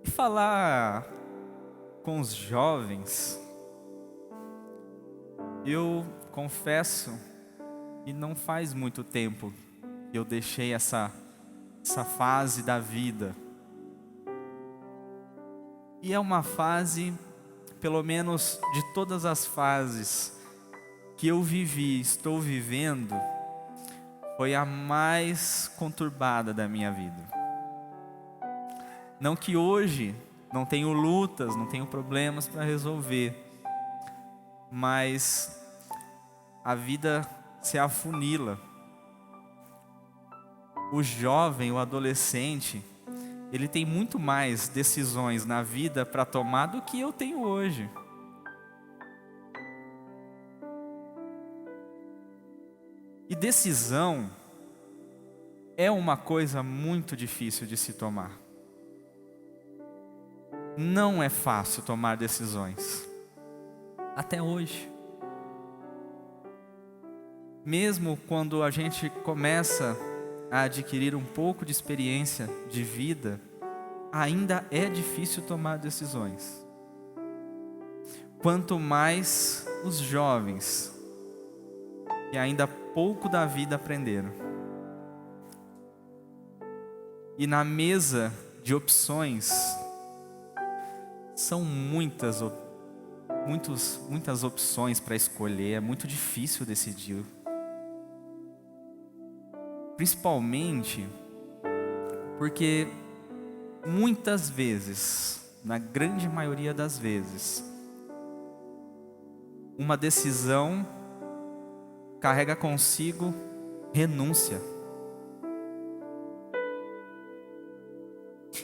E falar com os jovens, eu confesso que não faz muito tempo que eu deixei essa fase da vida. E é uma fase, pelo menos de todas as fases que eu vivi, estou vivendo, foi a mais conturbada da minha vida. Não que hoje não tenho lutas, não tenho problemas para resolver, mas a vida se afunila. O jovem, o adolescente, ele tem muito mais decisões na vida para tomar do que eu tenho hoje. E decisão é uma coisa muito difícil de se tomar. Não é fácil tomar decisões. Até hoje. Mesmo quando a gente começa a adquirir um pouco de experiência de vida, ainda é difícil tomar decisões. Quanto mais os jovens, que ainda pouco da vida aprenderam. E na mesa de opções, são muitas opções para escolher, é muito difícil decidir. Principalmente porque muitas vezes, na grande maioria das vezes, uma decisão carrega consigo renúncia.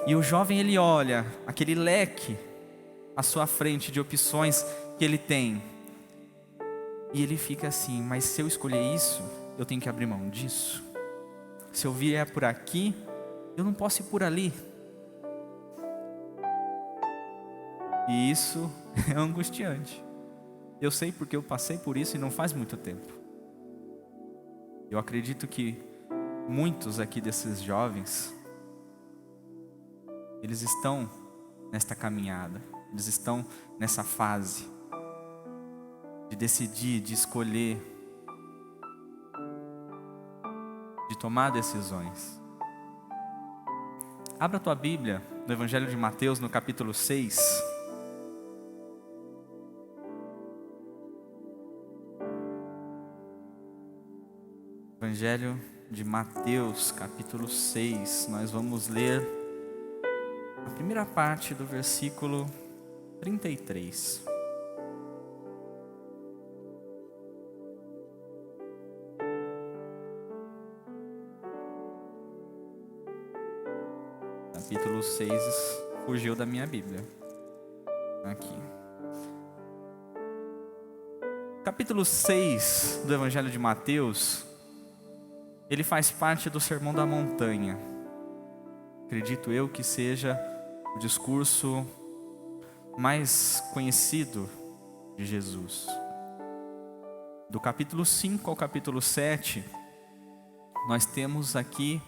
E o jovem, ele olha aquele leque à sua frente de opções que ele tem, e ele fica assim: mas se eu escolher isso, eu tenho que abrir mão disso. Se eu vier por aqui, eu não posso ir por ali. E isso é angustiante. Eu sei porque eu passei por isso e não faz muito tempo. Eu acredito que muitos aqui desses jovens, eles estão nesta caminhada, eles estão nessa fase de decidir, de escolher, de tomar decisões. Abra a tua Bíblia no Evangelho de Mateus, no capítulo 6. Evangelho de Mateus, capítulo 6. Nós vamos ler a primeira parte do versículo 33. Capítulo 6 fugiu da minha Bíblia. Aqui. Capítulo 6 do Evangelho de Mateus, ele faz parte do Sermão da Montanha. Acredito eu que seja o discurso mais conhecido de Jesus. Do capítulo 5 ao capítulo 7, nós temos aqui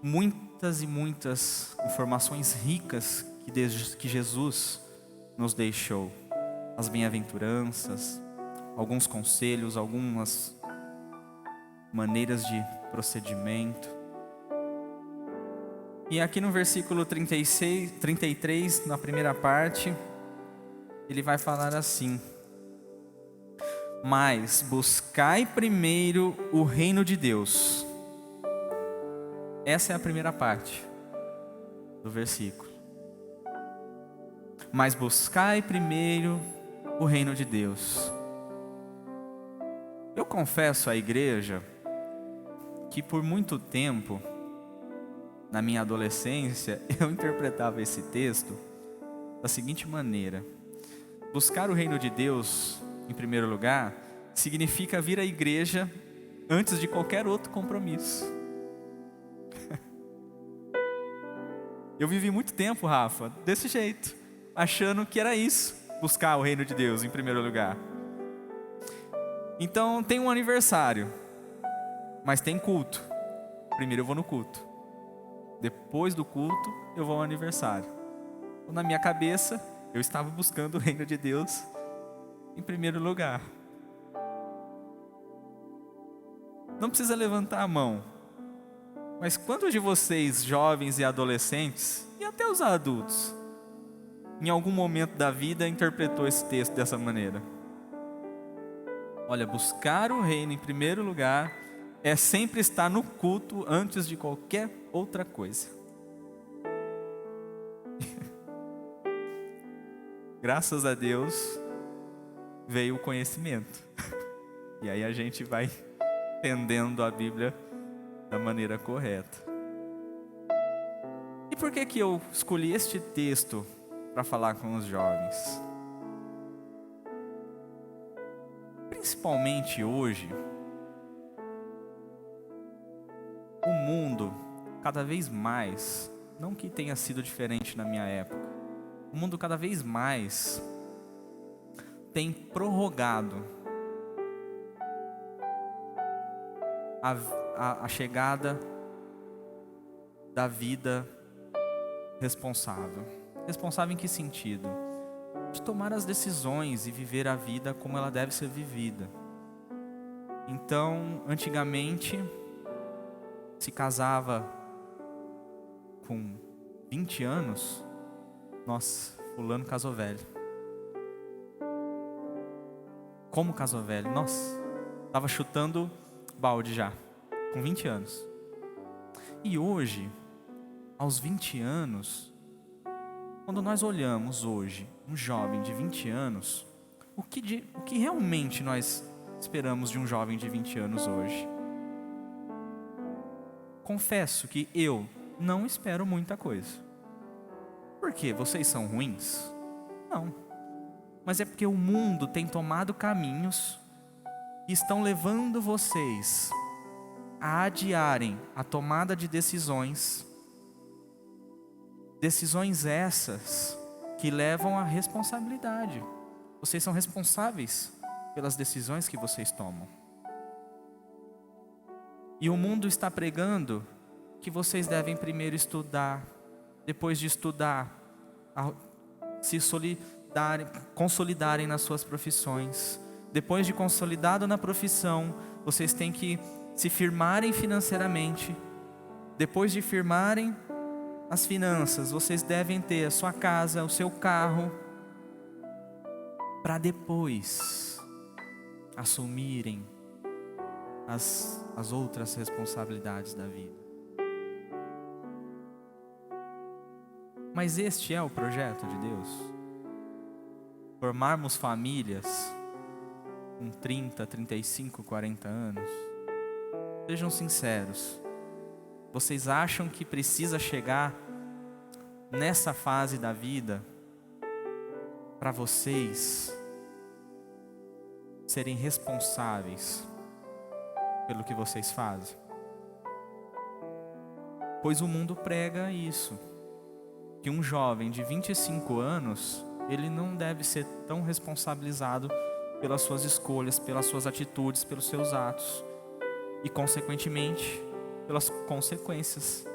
muitas e muitas informações ricas que Jesus nos deixou. As bem-aventuranças, alguns conselhos, algumas maneiras de procedimento. E aqui no versículo 33, na primeira parte, ele vai falar assim: mas buscai primeiro o reino de Deus. Essa é a primeira parte do versículo. Mas buscai primeiro o reino de Deus. Eu confesso à igreja que por muito tempo, na minha adolescência, eu interpretava esse texto da seguinte maneira: buscar o reino de Deus, em primeiro lugar, significa vir à igreja antes de qualquer outro compromisso. Eu vivi muito tempo, Rafa, desse jeito, achando que era isso, buscar o reino de Deus em primeiro lugar. Então tem um aniversário, mas tem culto. Primeiro eu vou no culto, depois do culto eu vou ao aniversário. Então, na minha cabeça, eu estava buscando o reino de Deus em primeiro lugar. Não precisa levantar a mão, mas quantos de vocês, jovens e adolescentes, e até os adultos, em algum momento da vida interpretou esse texto dessa maneira? Olha, buscar o reino em primeiro lugar é sempre estar no culto antes de qualquer outra coisa. Graças a Deus veio o conhecimento. E aí a gente vai entendendo a Bíblia da maneira correta. E por que eu escolhi este texto para falar com os jovens? Principalmente hoje, o mundo, cada vez mais, não que tenha sido diferente na minha época, o mundo cada vez mais tem prorrogado a chegada da vida responsável. Responsável em que sentido? De tomar as decisões e viver a vida como ela deve ser vivida. Então, antigamente, se casava com 20 anos, nossa, fulano casou velho. Como casou velho? Nossa, estava chutando balde já, com 20 anos. E hoje, aos 20 anos, quando nós olhamos hoje um jovem de 20 anos, o que realmente nós esperamos de um jovem de 20 anos hoje? Confesso que eu não espero muita coisa. Por quê? Vocês são ruins? Não. Mas é porque o mundo tem tomado caminhos que estão levando vocês a adiarem a tomada de decisões. Decisões essas que levam à responsabilidade. Vocês são responsáveis pelas decisões que vocês tomam. E o mundo está pregando que vocês devem primeiro estudar, depois de estudar, se consolidarem nas suas profissões. Depois de consolidado na profissão, vocês têm que se firmarem financeiramente. Depois de firmarem as finanças, vocês devem ter a sua casa, o seu carro, para depois assumirem as outras responsabilidades da vida. Mas este é o projeto de Deus? Formarmos famílias com 30, 35, 40 anos? Sejam sinceros. Vocês acham que precisa chegar nessa fase da vida para vocês serem responsáveis pelo que vocês fazem? Pois o mundo prega isso, que um jovem de 25 anos, ele não deve ser tão responsabilizado pelas suas escolhas, pelas suas atitudes, pelos seus atos e, consequentemente, pelas consequências.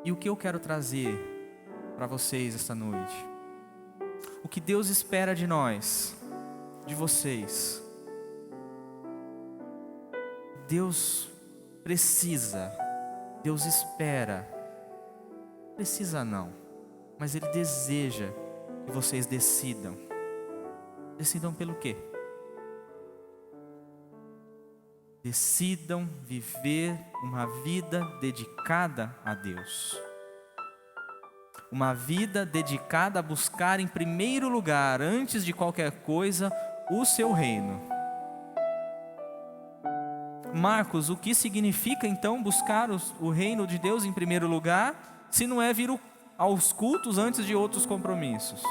E o que eu quero trazer para vocês esta noite? O que Deus espera de nós, de vocês. Deus precisa, Deus espera, precisa não, mas Ele deseja que vocês decidam. Decidam pelo quê? Decidam viver uma vida dedicada a Deus. Uma vida dedicada a buscar em primeiro lugar, antes de qualquer coisa, o seu reino. Marcos, o que significa então buscar o reino de Deus em primeiro lugar, se não é vir aos cultos antes de outros compromissos?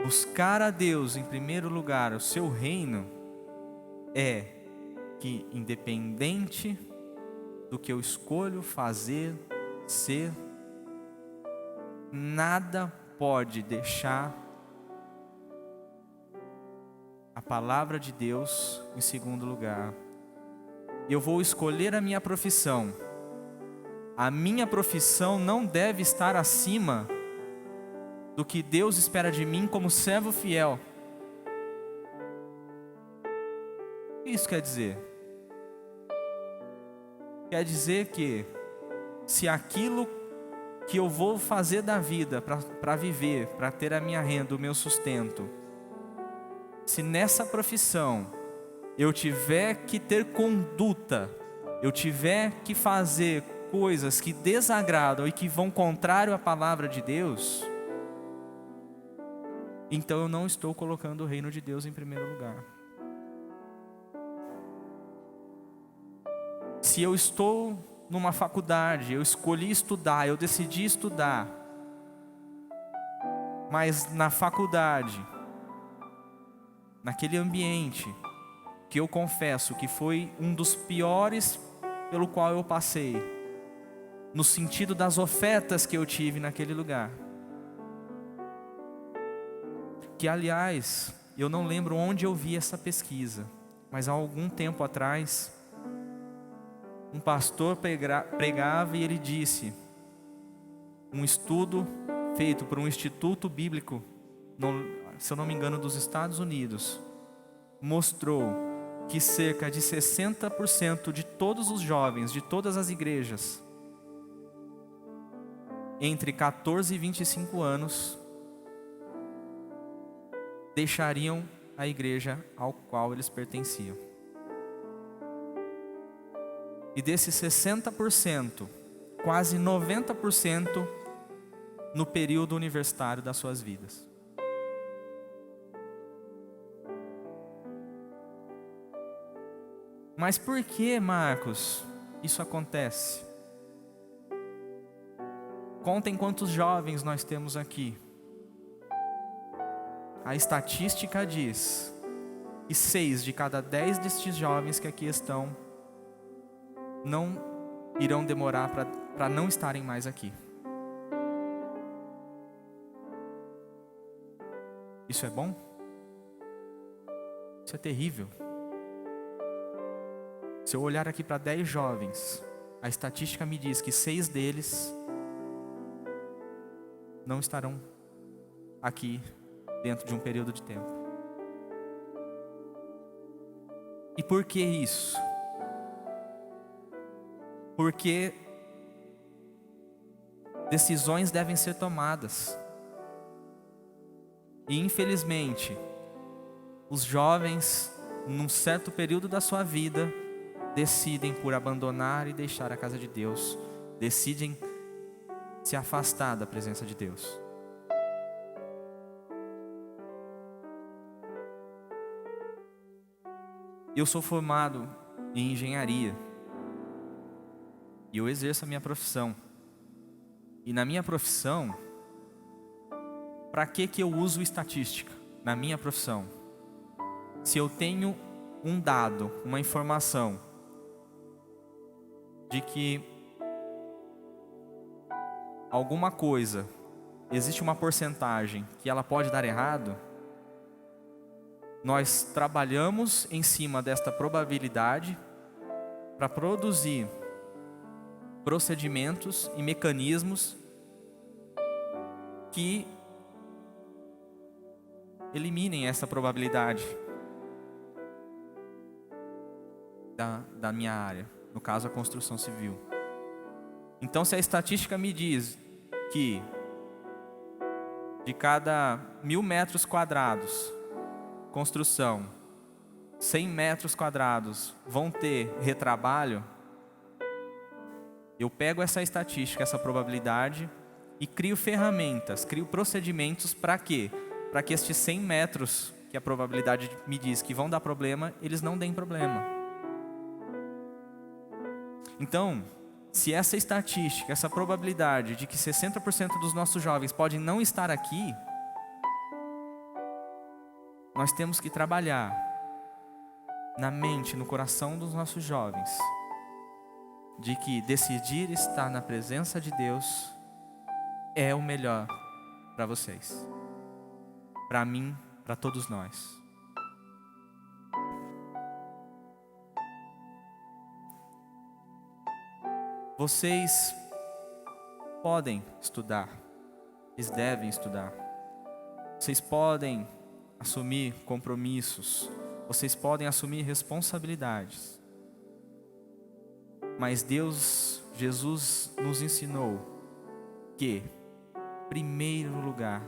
Buscar a Deus em primeiro lugar, o seu reino, é que independente do que eu escolho fazer, ser, nada pode deixar a palavra de Deus em segundo lugar. Eu vou escolher a minha profissão. A minha profissão não deve estar acima do que Deus espera de mim como servo fiel. O que isso quer dizer? Quer dizer que se aquilo que eu vou fazer da vida para viver, para ter a minha renda, o meu sustento, se nessa profissão eu tiver que ter conduta, eu tiver que fazer coisas que desagradam e que vão contrário à palavra de Deus, então eu não estou colocando o reino de Deus em primeiro lugar. Se eu estou numa faculdade, eu escolhi estudar, eu decidi estudar, mas na faculdade, naquele ambiente que eu confesso que foi um dos piores pelo qual eu passei, no sentido das ofertas que eu tive naquele lugar, que aliás, eu não lembro onde eu vi essa pesquisa, mas há algum tempo atrás, um pastor pregava e ele disse, um estudo feito por um instituto bíblico, se eu não me engano, dos Estados Unidos, mostrou que cerca de 60% de todos os jovens, de todas as igrejas, entre 14 e 25 anos, deixariam a igreja ao qual eles pertenciam. E desses 60%, quase 90% no período universitário das suas vidas. Mas por que, Marcos, isso acontece? Contem quantos jovens nós temos aqui. A estatística diz que 6 de cada 10 destes jovens que aqui estão não irão demorar para não estarem mais aqui. Isso é bom? Isso é terrível. Se eu olhar aqui para 10 jovens, a estatística me diz que 6 deles não estarão aqui dentro de um período de tempo. E por que isso? Porque decisões devem ser tomadas. E infelizmente, os jovens, num certo período da sua vida, decidem por abandonar e deixar a casa de Deus, decidem se afastar da presença de Deus. Eu sou formado em engenharia e eu exerço a minha profissão. E na minha profissão, para que eu uso estatística na minha profissão? Se eu tenho um dado, uma informação de que alguma coisa, existe uma porcentagem que ela pode dar errado, nós trabalhamos em cima desta probabilidade para produzir procedimentos e mecanismos que eliminem essa probabilidade da minha área, no caso a construção civil. Então, se a estatística me diz que de cada 1.000 metros quadrados construção, 100 metros quadrados vão ter retrabalho, eu pego essa estatística, essa probabilidade e crio ferramentas, crio procedimentos para quê? Para que estes 100 metros que a probabilidade me diz que vão dar problema, eles não deem problema. Então, se essa estatística, essa probabilidade de que 60% dos nossos jovens podem não estar aqui, nós temos que trabalhar na mente, no coração dos nossos jovens, de que decidir estar na presença de Deus é o melhor para vocês, para mim, para todos nós. vocês podem estudar, eles devem estudar. Vocês podem assumir compromissos, vocês podem assumir responsabilidades. Mas Jesus nos ensinou que, em primeiro lugar,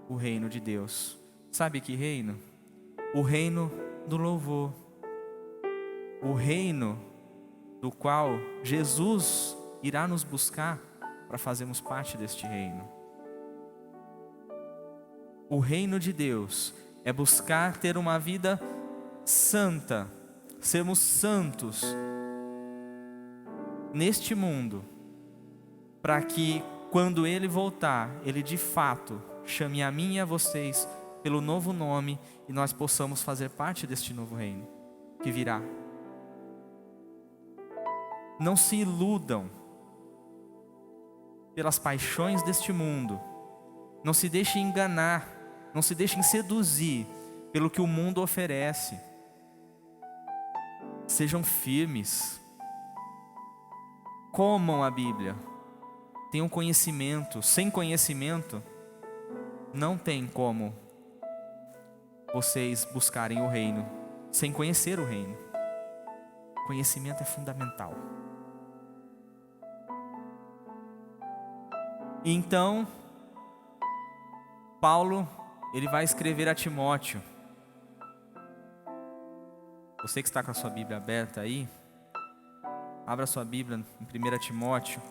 o reino de Deus. Sabe que reino? O reino do louvor. O reino do qual Jesus irá nos buscar para fazermos parte deste reino. O reino de Deus é buscar ter uma vida santa, sermos santos neste mundo, para que quando Ele voltar, Ele de fato chame a mim e a vocês pelo novo nome e nós possamos fazer parte deste novo reino que virá. Não se iludam pelas paixões deste mundo, não se deixem enganar, não se deixem seduzir pelo que o mundo oferece. Sejam firmes, comam a Bíblia, tenham conhecimento. Sem conhecimento, não tem como vocês buscarem o reino, sem conhecer o reino. Conhecimento é fundamental. Então, Paulo, ele vai escrever a Timóteo. Você que está com a sua Bíblia aberta aí, abra sua Bíblia em 1 Timóteo.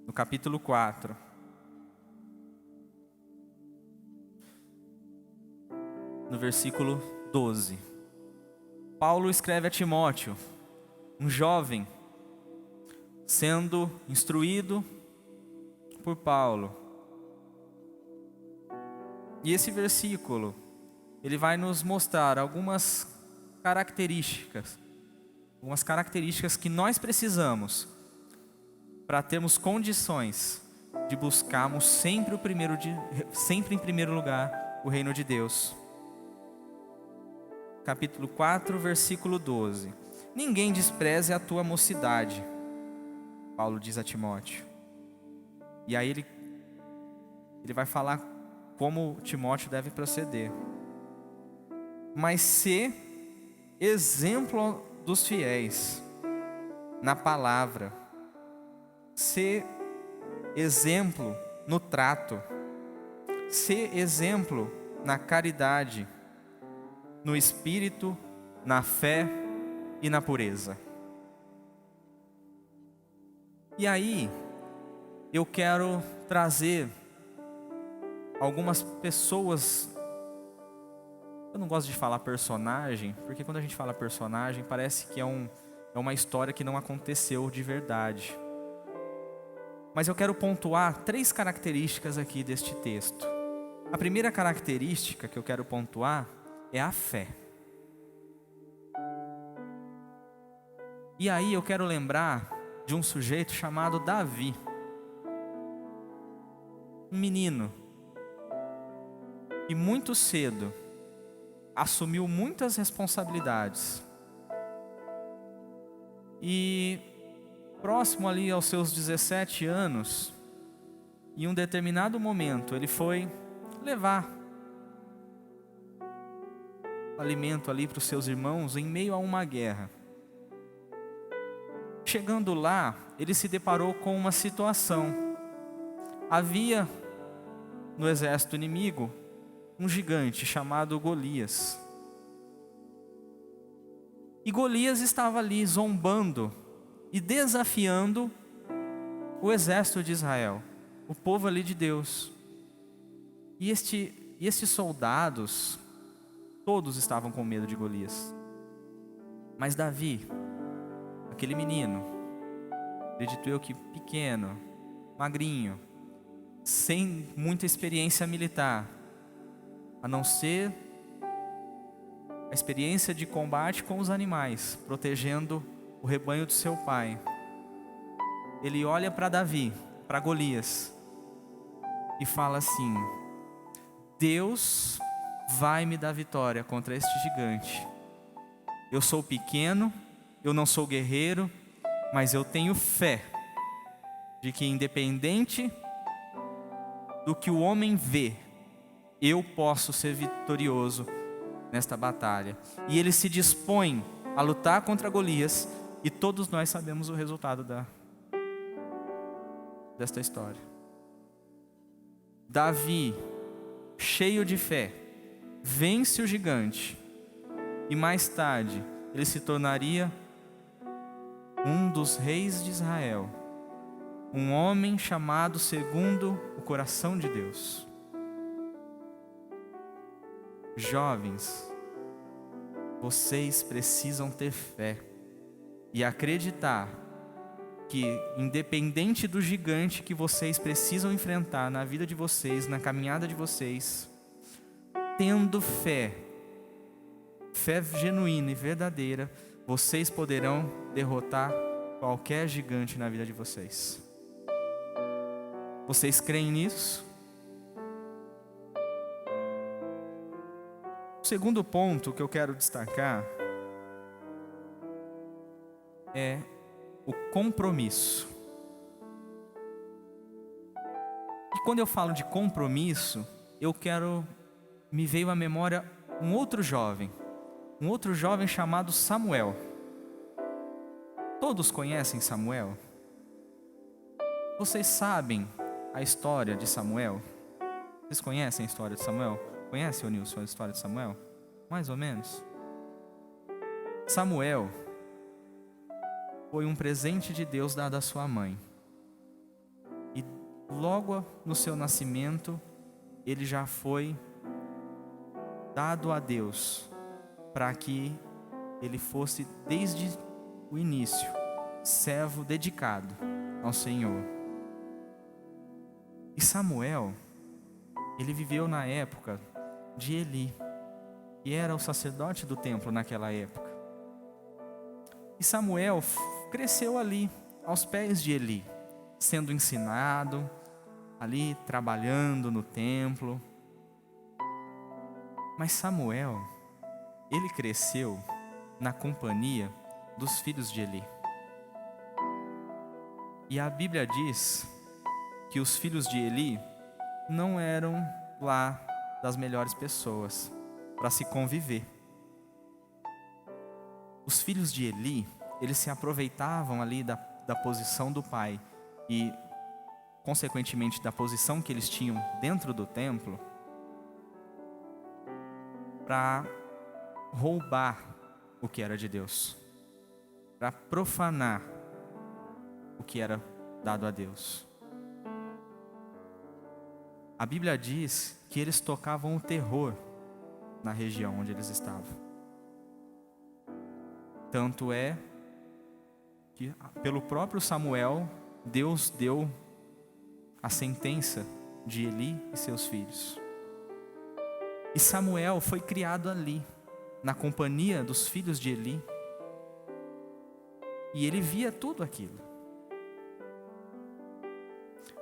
No capítulo 4. No versículo 12. Paulo escreve a Timóteo, um jovem, sendo instruído por Paulo. E esse versículo, ele vai nos mostrar algumas características que nós precisamos para termos condições de buscarmos sempre em primeiro lugar o reino de Deus. Capítulo 4, versículo 12. Ninguém despreze a tua mocidade, Paulo diz a Timóteo. E aí ele vai falar como Timóteo deve proceder. Mas sê exemplo dos fiéis na palavra, sê exemplo no trato, sê exemplo na caridade, no espírito, na fé e na pureza. E aí, eu quero trazer algumas pessoas. Eu não gosto de falar personagem, porque quando a gente fala personagem, parece que é uma história que não aconteceu de verdade. Mas eu quero pontuar 3 características aqui deste texto. A primeira característica que eu quero pontuar é a fé. E aí eu quero lembrar de um sujeito chamado Davi. Um menino que muito cedo assumiu muitas responsabilidades. E próximo ali aos seus 17 anos, em um determinado momento, ele foi levar alimento ali para os seus irmãos em meio a uma guerra. Chegando lá, ele se deparou com uma situação. Havia no exército inimigo um gigante chamado Golias. E Golias estava ali zombando e desafiando o exército de Israel, o povo ali de Deus. E estes soldados, todos estavam com medo de Golias. Mas Davi, aquele menino, acredito eu que pequeno, magrinho, sem muita experiência militar, a não ser a experiência de combate com os animais, protegendo o rebanho do seu pai. Ele olha para Davi, para Golias, e fala assim: Deus vai me dar vitória contra este gigante. Eu sou pequeno, eu não sou guerreiro, mas eu tenho fé de que, independente do que o homem vê, eu posso ser vitorioso nesta batalha. E ele se dispõe a lutar contra Golias, e todos nós sabemos o resultado desta história. Davi, cheio de fé, vence o gigante, e mais tarde ele se tornaria um dos reis de Israel, um homem chamado segundo o coração de Deus. Jovens, vocês precisam ter fé e acreditar que, independente do gigante que vocês precisam enfrentar na vida de vocês, na caminhada de vocês, tendo fé genuína e verdadeira, vocês poderão derrotar qualquer gigante na vida de vocês. Vocês creem nisso? O segundo ponto que eu quero destacar é o compromisso. E quando eu falo de compromisso, me veio à memória um outro jovem chamado Samuel. Todos conhecem Samuel? Vocês sabem a história de Samuel? Vocês conhecem a história de Samuel? Conhece, ô Nilson, a história de Samuel? Mais ou menos. Samuel foi um presente de Deus dado à sua mãe. E logo no seu nascimento, ele já foi dado a Deus para que ele fosse, desde o início, servo dedicado ao Senhor. E Samuel, ele viveu na época de Eli, que era o sacerdote do templo naquela época. E Samuel cresceu ali, aos pés de Eli, sendo ensinado, ali trabalhando no templo. Mas Samuel, ele cresceu na companhia dos filhos de Eli. E a Bíblia diz que os filhos de Eli não eram lá das melhores pessoas para se conviver. Os filhos de Eli, eles se aproveitavam ali da posição do pai e, consequentemente, da posição que eles tinham dentro do templo, para roubar o que era de Deus, para profanar o que era dado a Deus. A Bíblia diz que eles tocavam o terror na região onde eles estavam. Tanto é que, pelo próprio Samuel, Deus deu a sentença de Eli e seus filhos. E Samuel foi criado ali, na companhia dos filhos de Eli. E ele via tudo aquilo.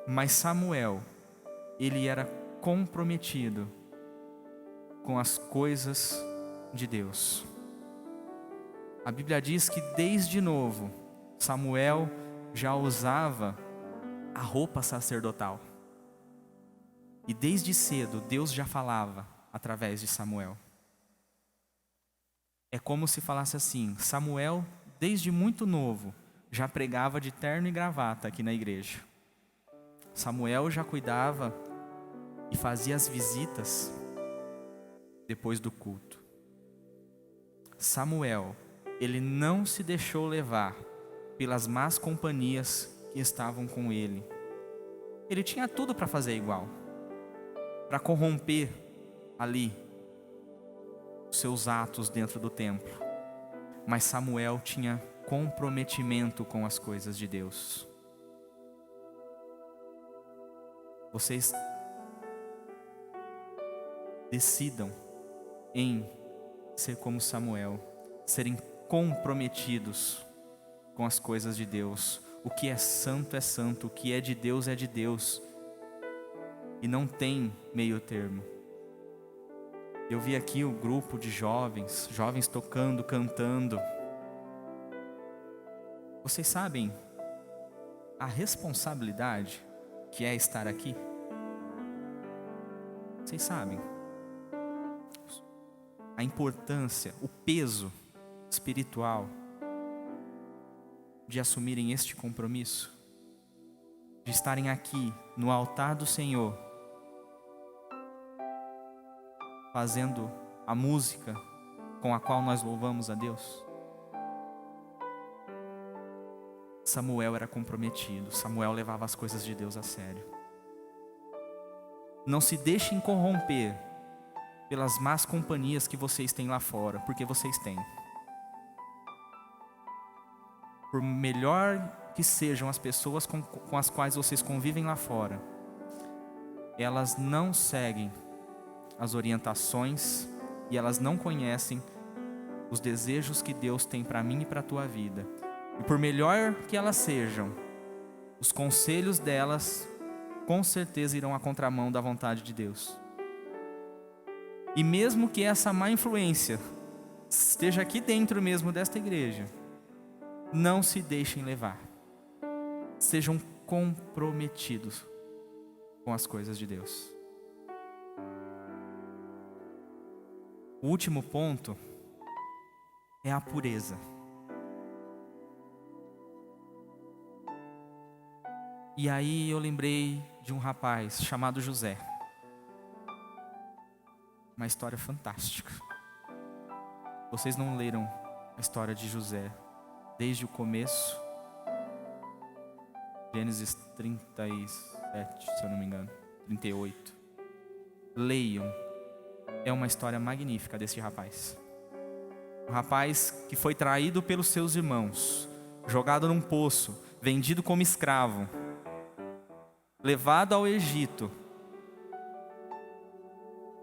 Mas Samuel, ele era comprometido com as coisas de Deus. A Bíblia diz que desde novo, Samuel já usava a roupa sacerdotal. E desde cedo, Deus já falava através de Samuel. É como se falasse assim: Samuel, desde muito novo, já pregava de terno e gravata aqui na igreja. Samuel já cuidava e fazia as visitas depois do culto. Samuel, ele não se deixou levar pelas más companhias que estavam com ele. Ele tinha tudo para fazer igual, para corromper ali os seus atos dentro do templo. Mas Samuel tinha comprometimento com as coisas de Deus. Vocês decidam em ser como Samuel, serem comprometidos com as coisas de Deus. O que é santo, o que é de Deus, e não tem meio termo. Eu vi aqui o grupo de jovens tocando, cantando. Vocês sabem a responsabilidade que é estar aqui? Vocês sabem a importância, o peso espiritual de assumirem este compromisso, de estarem aqui no altar do Senhor, fazendo a música com a qual nós louvamos a Deus? Samuel era comprometido, Samuel levava as coisas de Deus a sério. Não se deixem corromper pelas más companhias que vocês têm lá fora, porque vocês têm. Por melhor que sejam as pessoas com as quais vocês convivem lá fora, elas não seguem as orientações e elas não conhecem os desejos que Deus tem para mim e para a tua vida. E por melhor que elas sejam, os conselhos delas com certeza irão à contramão da vontade de Deus. E mesmo que essa má influência esteja aqui dentro mesmo desta igreja, não se deixem levar. Sejam comprometidos com as coisas de Deus. O último ponto é a pureza. E aí eu lembrei de um rapaz chamado José. Uma história fantástica. Vocês não leram a história de José desde o começo? Gênesis 37, se eu não me engano, 38. Leiam. É uma história magnífica desse rapaz. Um rapaz que foi traído pelos seus irmãos, jogado num poço, vendido como escravo, levado ao Egito,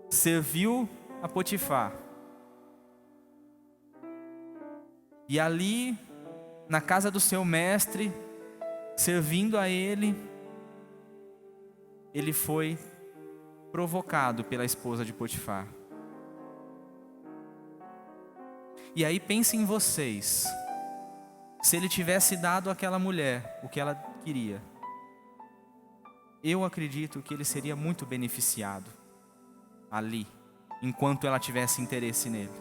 serviu a Potifar. E ali, na casa do seu mestre, servindo a ele, ele foi provocado pela esposa de Potifar. E aí pensem em vocês, se ele tivesse dado àquela mulher o que ela queria, eu acredito que ele seria muito beneficiado ali, enquanto ela tivesse interesse nele.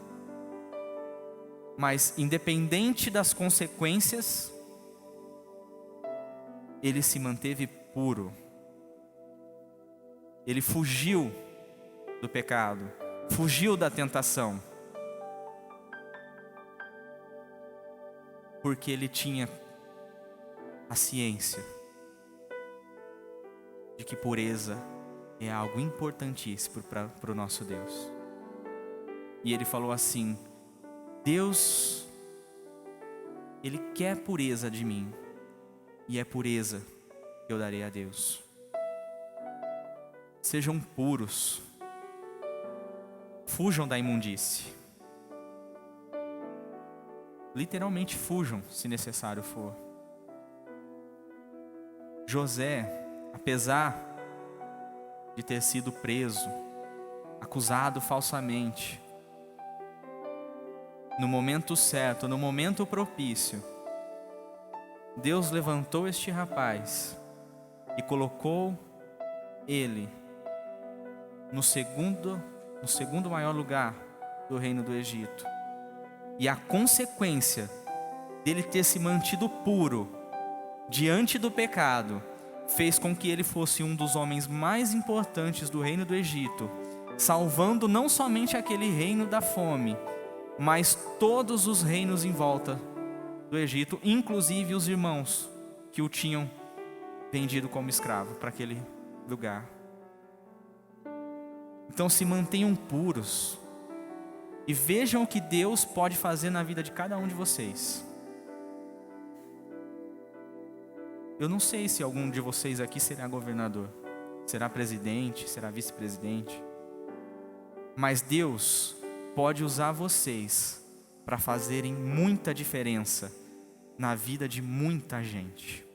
Mas independente das consequências, ele se manteve puro. Ele fugiu do pecado, fugiu da tentação, porque ele tinha a ciência de que pureza é algo importantíssimo para o nosso Deus. E ele falou assim: Deus, Ele quer pureza de mim, e é pureza que eu darei a Deus. Sejam puros, fujam da imundície. Literalmente fujam, se necessário for. José, apesar de ter sido preso, acusado falsamente, no momento certo, no momento propício, Deus levantou este rapaz e colocou ele no segundo maior lugar do reino do Egito. E a consequência dele ter se mantido puro diante do pecado fez com que ele fosse um dos homens mais importantes do reino do Egito, salvando não somente aquele reino da fome, mas todos os reinos em volta do Egito, inclusive os irmãos que o tinham vendido como escravo para aquele lugar. Então se mantenham puros e vejam o que Deus pode fazer na vida de cada um de vocês. Eu não sei se algum de vocês aqui será governador, será presidente, será vice-presidente, mas Deus pode usar vocês para fazerem muita diferença na vida de muita gente.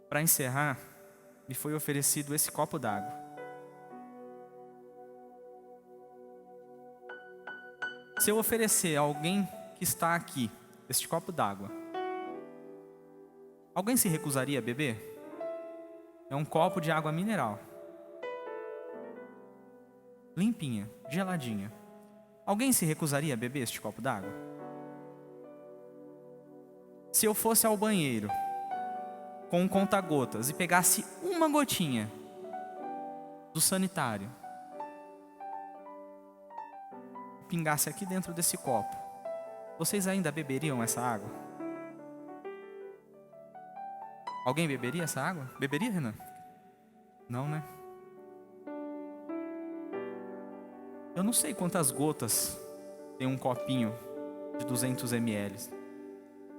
Para encerrar, me foi oferecido esse copo d'água. Se eu oferecer a alguém que está aqui este copo d'água, alguém se recusaria a beber? É um copo de água mineral, limpinha, geladinha. Alguém se recusaria a beber este copo d'água? Se eu fosse ao banheiro com um conta-gotas e pegasse uma gotinha do sanitário, pingasse aqui dentro desse copo, vocês ainda beberiam essa água? Alguém beberia essa água? Beberia, Renan? Não, né? Eu não sei quantas gotas tem um copinho de 200 ml. Sei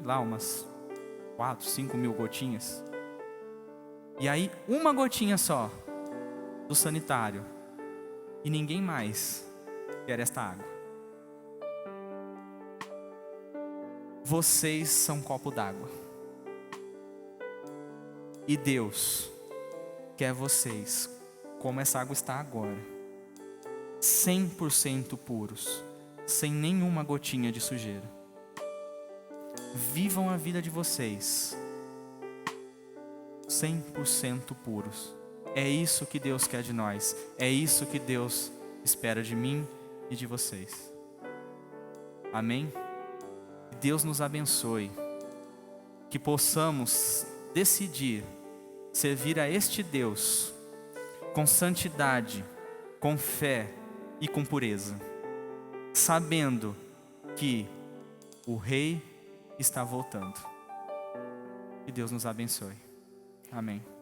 lá, umas 4, 5 mil gotinhas. E aí, uma gotinha só do sanitário e ninguém mais quer esta água. Vocês são copo d'água. E Deus quer vocês, como essa água está agora, 100% puros, sem nenhuma gotinha de sujeira. Vivam a vida de vocês 100% puros. É isso que Deus quer de nós. É isso que Deus espera de mim e de vocês. Amém? Deus nos abençoe. Que possamos decidir servir a este Deus com santidade, com fé e com pureza, sabendo que o Rei está voltando. Que Deus nos abençoe. Amém.